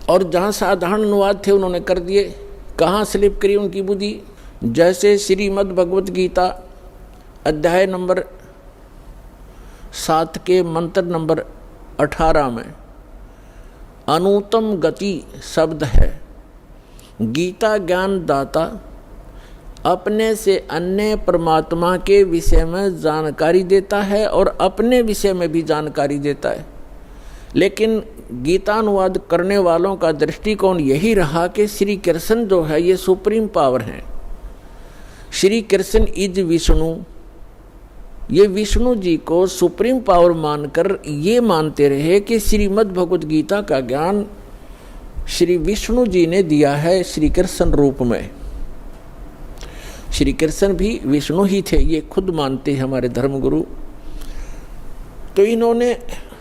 और जहाँ साधारण अनुवाद थे उन्होंने कर दिए, कहाँ स्लिप करी उनकी बुद्धि। जैसे श्रीमद् भगवत गीता अध्याय नंबर 7 के मंत्र नंबर 18 में अनुत्तम गति शब्द है। गीता ज्ञान दाता अपने से अन्य परमात्मा के विषय में जानकारी देता है और अपने विषय में भी जानकारी देता है। लेकिन गीता अनुवाद करने वालों का दृष्टिकोण यही रहा कि श्री कृष्ण जो है ये सुप्रीम पावर है। श्री कृष्ण इज विष्णु, ये विष्णु जी को सुप्रीम पावर मानकर ये मानते रहे कि श्रीमद् भगवत गीता का ज्ञान श्री विष्णु जी ने दिया है श्री कृष्ण रूप में। श्री कृष्ण भी विष्णु ही थे, ये खुद मानते हैं हमारे धर्मगुरु। तो इन्होंने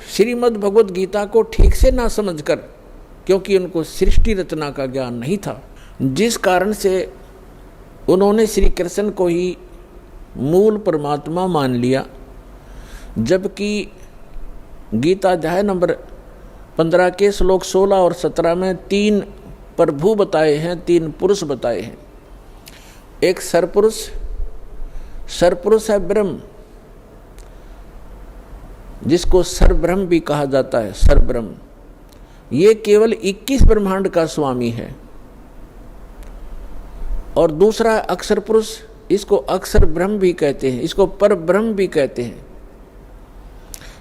श्रीमद् भगवत गीता को ठीक से ना समझकर, क्योंकि उनको सृष्टि रचना का ज्ञान नहीं था, जिस कारण से उन्होंने श्री कृष्ण को ही मूल परमात्मा मान लिया। जबकि गीता अध्याय नंबर 15 के श्लोक 16 और 17 में 3 प्रभु बताए हैं, 3 पुरुष बताए हैं। एक सरपुरुष, सरपुरुष है ब्रह्म, जिसको सरब्रह्म भी कहा जाता है। सरब्रह्म ये केवल 21 ब्रह्मांड का स्वामी है। और दूसरा अक्षर पुरुष, इसको अक्षर ब्रह्म भी कहते हैं, इसको पर ब्रह्म भी कहते हैं।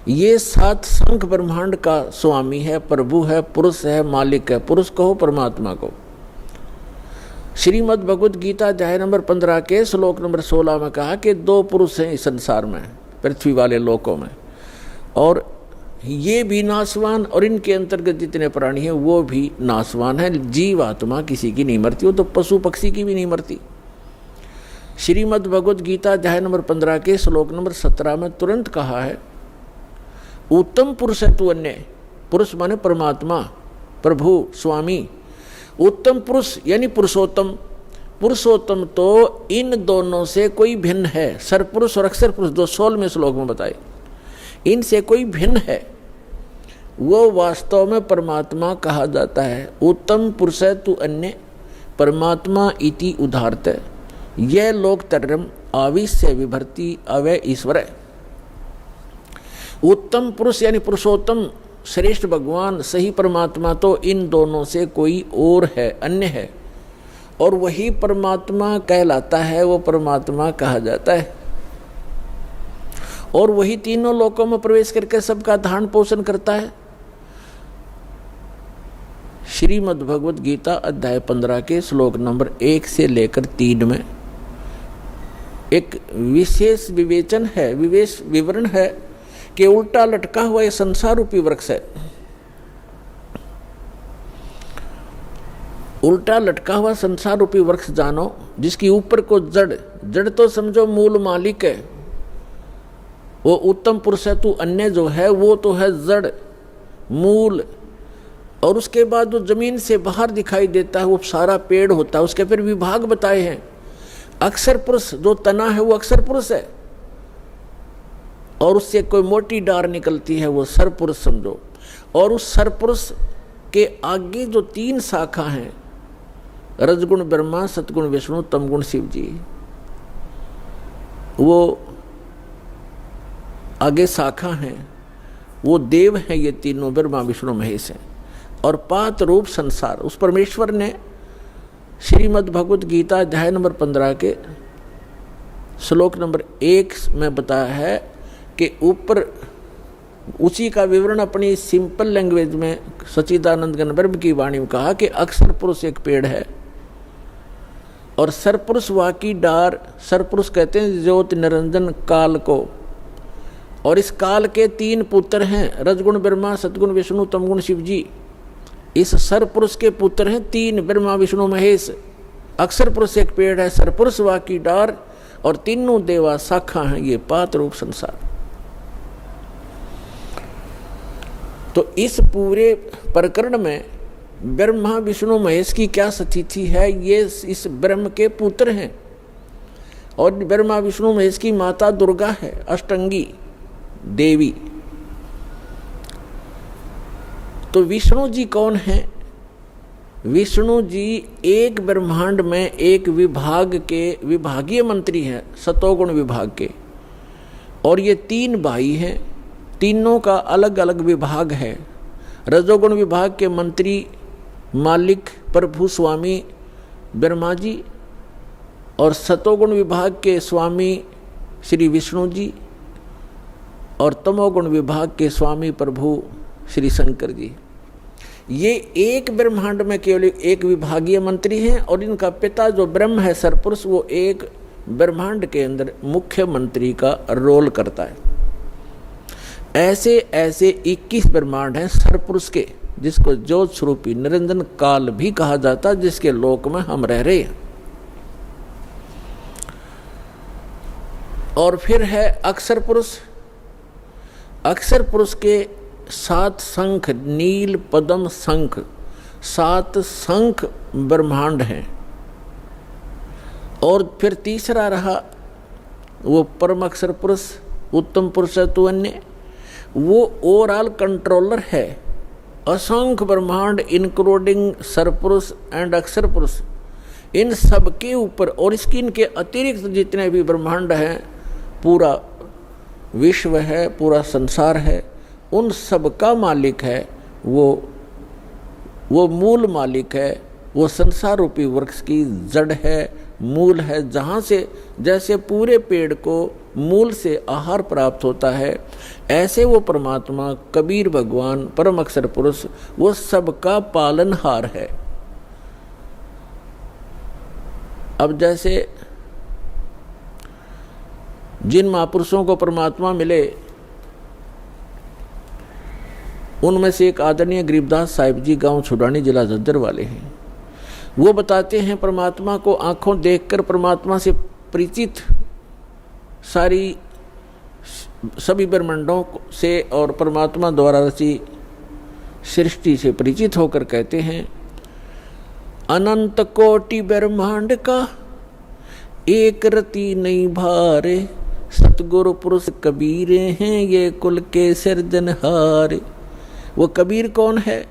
ये 7 संख्य ब्रह्मांड का स्वामी है, प्रभु है, पुरुष है, मालिक है। पुरुष कहो परमात्मा को। श्रीमद् भगवत गीता अध्याय नंबर 15 के श्लोक नंबर 16 में कहा कि 2 पुरुष हैं इस संसार में, पृथ्वी वाले लोकों में, और ये भी नाशवान और इनके अंतर्गत जितने प्राणी हैं वो भी नाशवान है। जीव आत्मा किसी की नहीं मरती, वो तो पशु पक्षी की भी नहीं मरती। श्रीमद् भगवत गीता अध्याय नंबर 15 के श्लोक नंबर 17 में तुरंत कहा है, उत्तम पुरुष है तू अन्य। पुरुष माने परमात्मा, प्रभु, स्वामी। उत्तम पुरुष यानी पुरुषोत्तम। पुरुषोत्तम तो इन दोनों से कोई भिन्न है। सरपुरुष और अक्षर पुरुष जो 16वें श्लोक में बताए, इनसे कोई भिन्न है, वो वास्तव में परमात्मा कहा जाता है। उत्तम पुरुष है तू अन्य परमात्मा इति उदाहरत। यह लोकतरम आविश्य विभर्ति अवय ईश्वर है। उत्तम पुरुष यानी पुरुषोत्तम, श्रेष्ठ भगवान, सही परमात्मा तो इन दोनों से कोई और है, अन्य है, और वही परमात्मा कहलाता है, वो परमात्मा कहा जाता है। और वही तीनों लोकों में प्रवेश करके सबका धारण पोषण करता है। श्रीमद् भगवत गीता अध्याय 15 के श्लोक नंबर 1 से लेकर 3 में एक विशेष विवेचन है, विवेश विवरण है कि उल्टा लटका हुआ ये संसार रूपी वृक्ष है। उल्टा लटका हुआ संसार रूपी वृक्ष जानो, जिसकी ऊपर को जड़ तो समझो मूल मालिक है, वो उत्तम पुरुष है। तू अन्य जो है वो तो है जड़, मूल, और उसके बाद जो जमीन से बाहर दिखाई देता है वो सारा पेड़ होता है। उसके फिर विभाग बताए हैं। अक्षर पुरुष जो तना है वो अक्षर पुरुष है, और उससे कोई मोटी डार निकलती है वो सरपुरुष समझो। और उस सरपुरुष के आगे जो 3 शाखा हैं, रजगुण ब्रह्मा, सतगुण विष्णु, तमगुण शिव जी, वो आगे शाखा हैं, वो देव हैं। ये तीनों ब्रह्मा विष्णु महेश हैं। और पात रूप संसार, उस परमेश्वर ने श्रीमद् भगवत गीता अध्याय नंबर 15 के श्लोक नंबर 1 में बताया है कि ऊपर उसी का विवरण अपनी सिंपल लैंग्वेज में सच्चिदानंद घन ब्रह्म की वाणी में कहा कि अक्षर पुरुष एक पेड़ है और सरपुरुष वाकी डार। सरपुरुष कहते हैं ज्योति निरंजन काल को, और इस काल के 3 पुत्र हैं, रजगुण ब्रह्मा, सतगुण विष्णु, तमगुण शिव जी। इस सरपुरुष के पुत्र हैं 3, ब्रह्मा विष्णु महेश। अक्षर पुरुष एक पेड़ है, सरपुरुष वाकी डार, और तीनों देवा शाखा हैं, ये पात रूप संसार। तो इस पूरे प्रकरण में ब्रह्मा विष्णु महेश की क्या स्थिति है, ये इस ब्रह्म के पुत्र हैं, और ब्रह्मा विष्णु महेश की माता दुर्गा है, अष्टंगी देवी। तो विष्णु जी कौन है, विष्णु जी एक ब्रह्मांड में एक विभाग के विभागीय मंत्री हैं, सतोगुण विभाग के, और ये 3 भाई हैं, तीनों का अलग अलग विभाग है। रजोगुण विभाग के मंत्री मालिक प्रभु स्वामी ब्रह्मा जी, और सतोगुण विभाग के स्वामी श्री विष्णु जी, और तमोगुण विभाग के स्वामी प्रभु श्री शंकर जी। ये एक ब्रह्मांड में केवल एक विभागीय मंत्री हैं, और इनका पिता जो ब्रह्म है सरपुरुष, वो एक ब्रह्मांड के अंदर मुख्य मंत्री का रोल करता है। ऐसे ऐसे 21 ब्रह्मांड हैं सरपुरुष के, जिसको ज्योत स्वरूपी निरंजन काल भी कहा जाता है, जिसके लोक में हम रह रहे हैं। और फिर है अक्षर पुरुष। अक्षर पुरुष के 7 शंख, नील पद्म शंख, 7 शंख ब्रह्मांड हैं। और फिर तीसरा रहा वो परम अक्षर पुरुष, उत्तम पुरुष है तो अन्य, वो ओवरऑल कंट्रोलर है असंख्य ब्रह्मांड इंक्लूडिंग सरपुरुष एंड अक्षर पुरुष, इन सब के ऊपर, और इसकी इनके अतिरिक्त जितने भी ब्रह्मांड हैं, पूरा विश्व है, पूरा संसार है, उन सब का मालिक है वो मूल मालिक है। वो संसार रूपी वृक्ष की जड़ है, मूल है, जहाँ से जैसे पूरे पेड़ को मूल से आहार प्राप्त होता है, ऐसे वो परमात्मा कबीर भगवान परम अक्षर पुरुष वो सबका पालनहार है। अब जैसे जिन महापुरुषों को परमात्मा मिले, उनमें से एक आदरणीय गरीबदास साहिब जी, गांव छुड़ानी, जिला झज्जर वाले हैं। वो बताते हैं परमात्मा को आंखों देखकर परमात्मा से परिचित सारी सभी ब्रह्मांडों से और परमात्मा द्वारा रची सृष्टि से परिचित होकर कहते हैं, अनंत कोटि ब्रह्मांड का एक रति नहीं भारे, सतगुरु पुरुष कबीरे हैं ये कुल के सिरजनहारे। वो कबीर कौन है?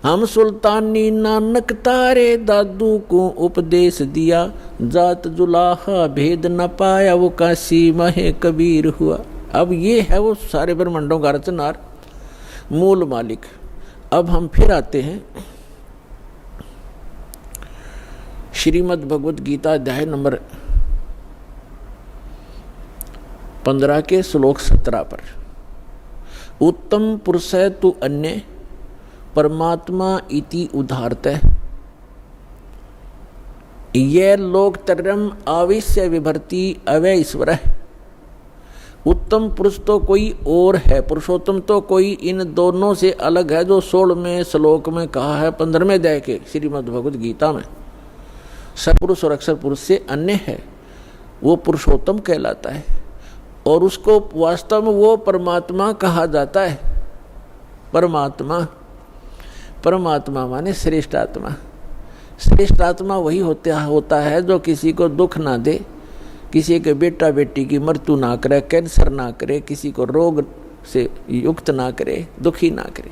हम सुल्तानी नानक तारे, दादू को उपदेश दिया, जात जुलाहा भेद न पाया, वो काशी महे कबीर हुआ। अब ये है वो सारे ब्रह्मांडों का रचनार, मूल मालिक। अब हम फिर आते हैं श्रीमद् भगवद गीता अध्याय नंबर 15 के श्लोक 17 पर। उत्तम पुरुष तु अन्य परमात्मा इति उदाहरतः, ये लोकत्रयम् आविश्य विभर्ति अवय ईश्वर। उत्तम पुरुष तो कोई और है, पुरुषोत्तम तो कोई इन दोनों से अलग है, जो 16वें श्लोक में कहा है 15वें अध्याय के श्रीमद् भगवद गीता में। सपुरुष और अक्षर पुरुष से अन्य है, वो पुरुषोत्तम कहलाता है, और उसको वास्तव में वो परमात्मा कहा जाता है। परमात्मा माने श्रेष्ठ आत्मा। श्रेष्ठ आत्मा वही होता है जो किसी को दुख ना दे, किसी के बेटा बेटी की मृत्यु ना करे, कैंसर ना करे, किसी को रोग से युक्त ना करे, दुखी ना करे,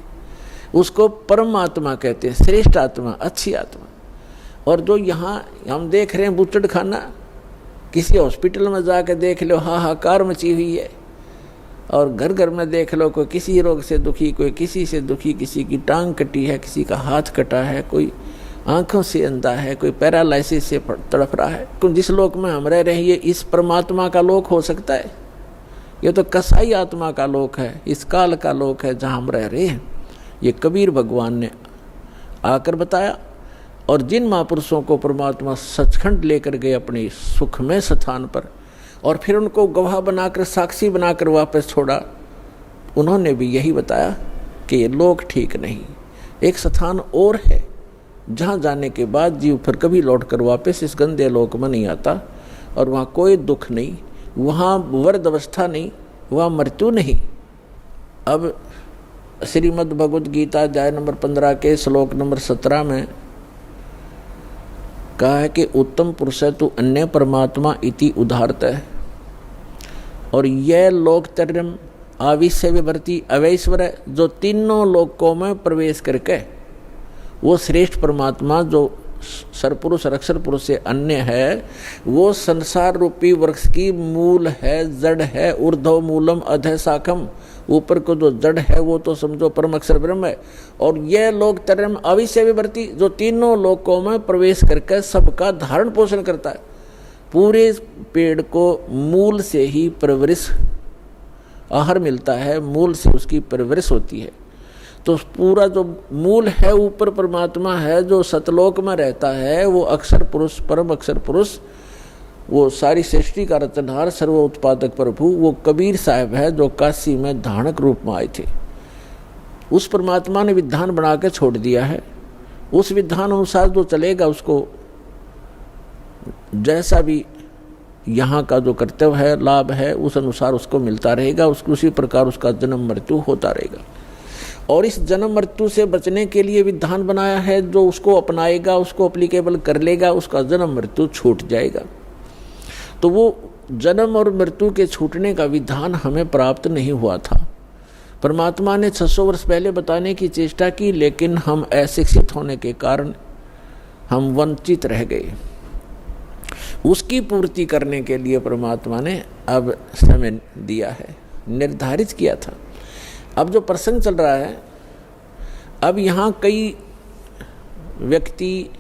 उसको परमात्मा कहते हैं, श्रेष्ठ आत्मा, अच्छी आत्मा। और जो यहाँ हम देख रहे हैं बुचड़ खाना, किसी हॉस्पिटल में जाकर देख लो हाहाकार मची हुई है, और घर घर में देख लो कोई किसी रोग से दुखी, कोई किसी से दुखी, किसी की टांग कटी है, किसी का हाथ कटा है, कोई आंखों से अंधा है, कोई पैरालाइसिस से तड़प रहा है। जिस लोक में हम रह रहे हैं, ये इस परमात्मा का लोक हो सकता है? ये तो कसाई आत्मा का लोक है, इस काल का लोक है जहाँ हम रह रहे हैं। ये कबीर भगवान ने आकर बताया। और जिन महापुरुषों को परमात्मा सचखंड लेकर गए अपने सुखमय स्थान पर, और फिर उनको गवाह बनाकर, साक्षी बनाकर वापस छोड़ा, उन्होंने भी यही बताया कि ये लोक ठीक नहीं, एक स्थान और है जहाँ जाने के बाद जीव फिर कभी लौटकर वापस इस गंदे लोक में नहीं आता, और वहाँ कोई दुख नहीं, वहाँ वर्द अवस्था नहीं, वहाँ मृत्यु नहीं। अब श्रीमद् भगवद गीता अध्याय नंबर 15 के श्लोक नंबर 17 में कहा है कि उत्तम पुरुष तो अन्य परमात्मा इति उदाहरतः, और यह लोकत्रयम् आविश्य विभर्ति अवैश्वर, जो तीनों लोकों में प्रवेश करके वो श्रेष्ठ परमात्मा जो सरपुरुष और अक्षर पुरुष से अन्य है, वो संसार रूपी वृक्ष की मूल है, जड़ है। ऊर्ध्व मूलम अधः शाखम, ऊपर को जो जड़ है वो तो समझो परम अक्षर ब्रह्म है। और यह लोक तरम अविश्य विवर्ती, जो तीनों लोकों में प्रवेश करके सबका धारण पोषण करता है। पूरे पेड़ को मूल से ही परवरिश आहार मिलता है, मूल से उसकी परवरिश होती है। तो पूरा जो मूल है ऊपर परमात्मा है, जो सतलोक में रहता है, वो अक्षर पुरुष, परम अक्षर पुरुष, वो सारी सृष्टि का रचनहार, सर्व उत्पादक प्रभु, वो कबीर साहब है जो काशी में धानक रूप में आए थे। उस परमात्मा ने विधान बना के छोड़ दिया है। उस विधान अनुसार जो चलेगा उसको जैसा भी यहाँ का जो कर्तव्य है, लाभ है, उस अनुसार उसको मिलता रहेगा। उसको उसी प्रकार उसका जन्म मृत्यु होता रहेगा। और इस जन्म मृत्यु से बचने के लिए विधान बनाया है, जो उसको अपनाएगा, उसको अप्लीकेबल कर लेगा, उसका जन्म मृत्यु छूट जाएगा। तो वो जन्म और मृत्यु के छूटने का विधान हमें प्राप्त नहीं हुआ था। परमात्मा ने 600 वर्ष पहले बताने की चेष्टा की, लेकिन हम अशिक्षित होने के कारण हम वंचित रह गए। उसकी पूर्ति करने के लिए परमात्मा ने अब समय दिया है, निर्धारित किया था। अब जो प्रसंग चल रहा है, अब यहाँ कई व्यक्ति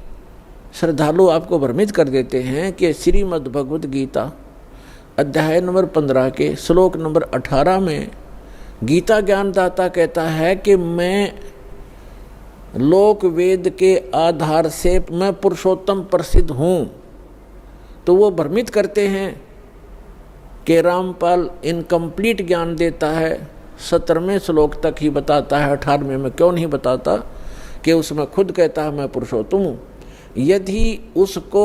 श्रद्धालु आपको भ्रमित कर देते हैं कि श्रीमद् भगवद गीता अध्याय नंबर 15 के श्लोक नंबर 18 में गीता ज्ञानदाता कहता है कि मैं लोक वेद के आधार से मैं पुरुषोत्तम प्रसिद्ध हूँ। तो वो भ्रमित करते हैं कि रामपाल इनकम्प्लीट ज्ञान देता है, 17वें श्लोक तक ही बताता है, 18वें में क्यों नहीं बताता कि उसमें खुद कहता है मैं पुरुषोत्तम हूँ। यदि उसको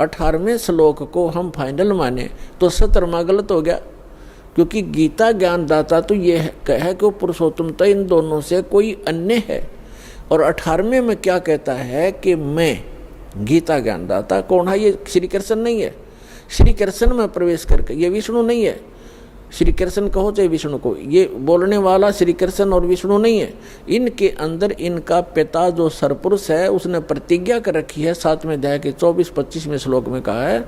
18वें श्लोक को हम फाइनल माने तो 17वां गलत हो गया, क्योंकि गीता ज्ञानदाता तो ये कहे कि वो पुरुषोत्तमता इन दोनों से कोई अन्य है। और 18वें में क्या कहता है कि मैं गीता ज्ञानदाता कौन है? ये श्री कृष्ण नहीं है। श्री कृष्ण में प्रवेश करके, ये विष्णु नहीं है। श्री कृष्ण कहो चाहे विष्णु को, ये बोलने वाला श्री कृष्ण और विष्णु नहीं है। इनके अंदर इनका पिता जो सरपुरुष है उसने प्रतिज्ञा कर रखी है। 7वें अध्याय के 24-25वें श्लोक में कहा है,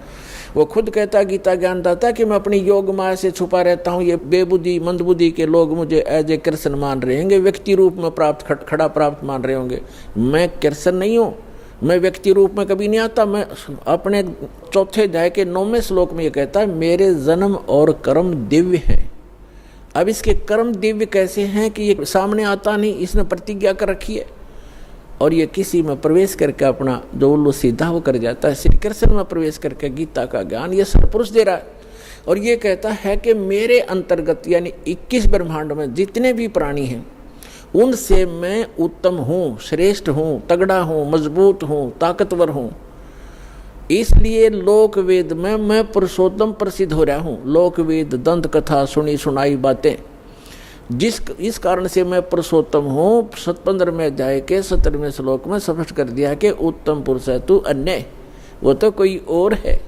वो खुद कहता है गीता ज्ञानदाता कि मैं अपनी योग माया से छुपा रहता हूँ। ये बेबुद्धि मंदबुद्धि के लोग मुझे एज ए कृष्ण मान रहे होंगे, व्यक्ति रूप में प्राप्त खड़ा प्राप्त मान रहे होंगे। मैं कृष्ण नहीं हूँ, मैं व्यक्ति रूप में कभी नहीं आता। मैं अपने 4थे अध्याय के 9वें श्लोक में ये कहता है मेरे जन्म और कर्म दिव्य हैं। अब इसके कर्म दिव्य कैसे हैं कि ये सामने आता नहीं, इसने प्रतिज्ञा कर रखी है। और ये किसी में प्रवेश करके अपना जो उल्लू सीधा वो कर जाता है। श्री कृष्ण में प्रवेश करके गीता का ज्ञान ये सरपुरुष दे रहा है। और ये कहता है कि मेरे अंतर्गत यानी 21 ब्रह्मांड में जितने भी प्राणी हैं उनसे मैं उत्तम हूँ, श्रेष्ठ हूँ, तगड़ा हूँ, मजबूत हूँ, ताकतवर हूँ। इसलिए लोक वेद में मैं पुरुषोत्तम प्रसिद्ध हो रहा हूँ। लोक वेद दंत कथा सुनी सुनाई बातें, इस कारण से मैं पुरुषोत्तम हूँ। 15वें अध्याय के 17वें श्लोक में स्पष्ट कर दिया कि उत्तम पुरुष है तू अन्य, वो तो कोई और है।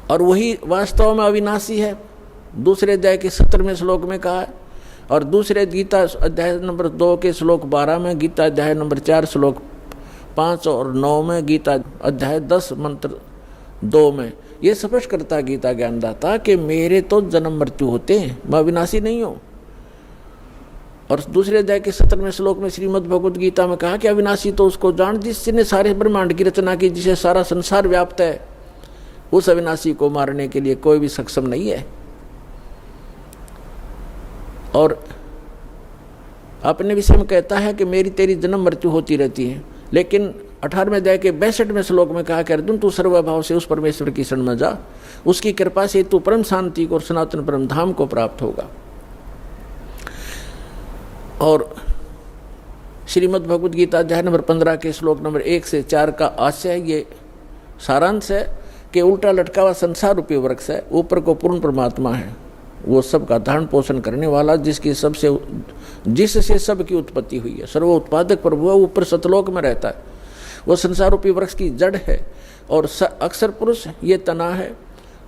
और वही वास्तव में अविनाशी है। दूसरे अध्याय के 17वें श्लोक में कहा है। और दूसरे गीता अध्याय नंबर 2 के श्लोक 12 में, गीता अध्याय नंबर 4 श्लोक 5 और 9 में, गीता अध्याय 10 मंत्र 2 में ये स्पष्ट करता है गीता ज्ञानदाता कि मेरे तो जन्म मृत्यु होते हैं, मैं अविनाशी नहीं हूँ। और दूसरे अध्याय के 17वें श्लोक में श्रीमद् भगवद गीता में कहा कि अविनाशी तो उसको जान जिसने सारे ब्रह्मांड की रचना की, जिसे सारा संसार व्याप्त है। उस अविनाशी को मारने के लिए कोई भी सक्षम नहीं है। और अपने विषय में कहता है कि मेरी तेरी जन्म मृत्यु होती रहती है। लेकिन 18वें अध्याय के 62वें श्लोक में कहा कि अर्जुन तू सर्वभाव से उस परमेश्वर की शरण में जा, उसकी कृपा से तू परम शांति को और सनातन परम धाम को प्राप्त होगा। और श्रीमद् भगवद गीता अध्याय नंबर 15 के श्लोक नंबर 1 से 4 का आशय ये सारांश है कि उल्टा लटका हुआ संसार रूपी वृक्ष है, ऊपर को पूर्ण परमात्मा है, वो सबका धारण पोषण करने वाला, जिससे सबकी उत्पत्ति हुई है, सर्व उत्पादक प्रभु है, ऊपर सतलोक में रहता है। वो संसार रूपी वृक्ष की जड़ है। और अक्षर पुरुष ये तना है,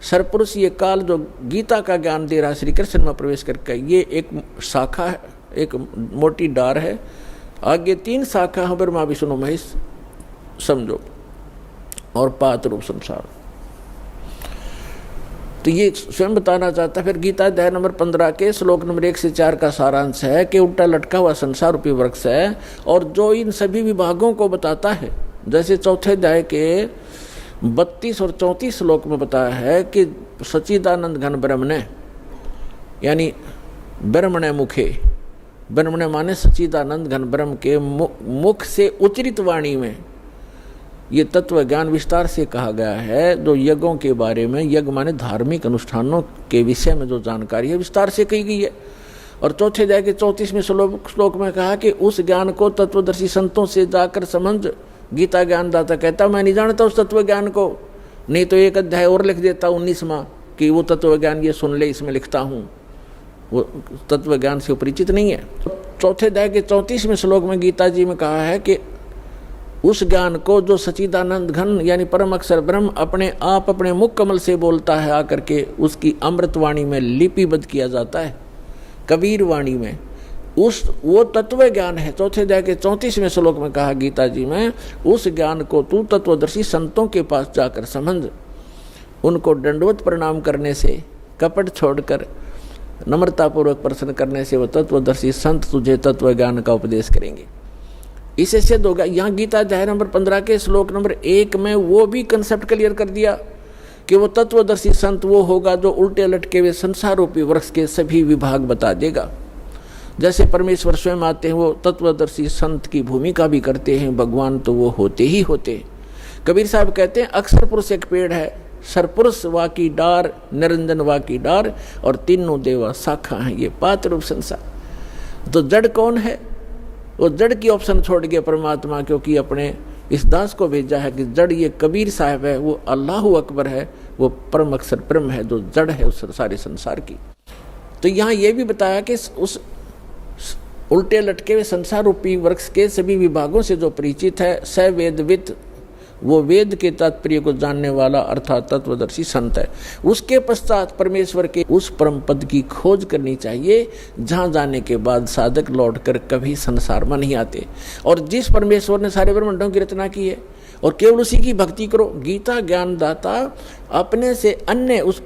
सरपुरुष ये काल जो गीता का ज्ञान दे रहा है श्री कृष्ण में प्रवेश करके, ये एक शाखा है, एक मोटी डार है आगे 3 शाखा है ब्रह्मा विष्णु महेश समझो, और पात रूप संसार। तो ये स्वयं बताना चाहता है। फिर गीता अध्याय नंबर 15 के श्लोक नंबर 1 से 4 का सारांश है कि उल्टा लटका हुआ संसार रूपी वृक्ष है, और जो इन सभी विभागों को बताता है, जैसे चौथे अध्याय के 32 और 34 श्लोक में बताया है कि सच्चिदानंद घन ब्रह्मणे, यानी ब्रह्मणे मुखे, ब्रह्मणे माने सच्चिदानंद घन ब्रह्म के मुख से उच्चरित वाणी में ये तत्व ज्ञान विस्तार से कहा गया है। जो यज्ञों के बारे में, यज्ञ माने धार्मिक अनुष्ठानों के विषय में जो जानकारी है विस्तार से कही गई है। और चौथे अध्याय के 34वें श्लोक में कहा कि उस ज्ञान को तत्वदर्शी संतों से जाकर समझ। गीता ज्ञानदाता कहता मैं नहीं जानता उस तत्व ज्ञान को, नहीं तो एक अध्याय और लिख देता 19वां कि वो तत्व ज्ञान ये सुन ले, इसमें लिखता हूँ। वो तत्व ज्ञान से परिचित नहीं है। चौथे अध्याय के 34वें श्लोक में गीता जी में कहा है कि उस ज्ञान को जो सच्चिदानंद घन यानी परम अक्षर ब्रह्म अपने आप अपने मुख कमल से बोलता है आकर के, उसकी अमृतवाणी में लिपिबद्ध किया जाता है, कबीर वाणी में, वो तत्व ज्ञान है। चौथे अध्याय के 34वें श्लोक में कहा गीता जी में, उस ज्ञान को तू तत्वदर्शी संतों के पास जाकर समझ। उनको दंडवत प्रणाम करने से, कपट छोड़कर नम्रतापूर्वक प्रश्न करने से वो तत्वदर्शी संत तुझे तत्व ज्ञान का उपदेश करेंगे। इससे सिद्ध होगा। यहाँ गीता अध्याय नंबर 15 के श्लोक नंबर 1 में वो भी कंसेप्ट क्लियर कर दिया कि वो तत्वदर्शी संत वो होगा जो उल्टे लटके हुए संसार रूपी वृक्ष के सभी विभाग बता देगा। जैसे परमेश्वर स्वयं आते हैं, वो तत्वदर्शी संत की भूमिका भी करते हैं। भगवान तो वो होते ही होते। कबीर साहब कहते हैं अक्षर पुरुष एक पेड़ है, सरपुरुष वा की डार, निरंजन वा की डार, और तीनों देवा शाखा हैं ये पात रूप संसार। तो जड़ कौन है? वो जड़ की ऑप्शन छोड़ गया परमात्मा, क्योंकि अपने इस दास को भेजा है कि जड़ ये कबीर साहब है, वो अल्लाह अकबर है, वो परम अक्षर ब्रह्म है जो जड़ है उस सारे संसार की। तो यहाँ ये भी बताया कि उस उल्टे लटके हुए संसार रूपी वृक्ष के सभी विभागों से जो परिचित है, स वेदविद, वो वेद के तात्पर्य को जानने वाला अर्थात तत्वदर्शी संत है। उसके पश्चात परमेश्वर के उस परम पद की खोज करनी चाहिए जहाँ जाने के बाद साधक लौटकर कभी संसार में नहीं आते। और जिस परमेश्वर ने सारे ब्रह्मांडों की रचना की है और केवल उसी की भक्ति करो। गीता ज्ञानदाता अपने से अन्य उस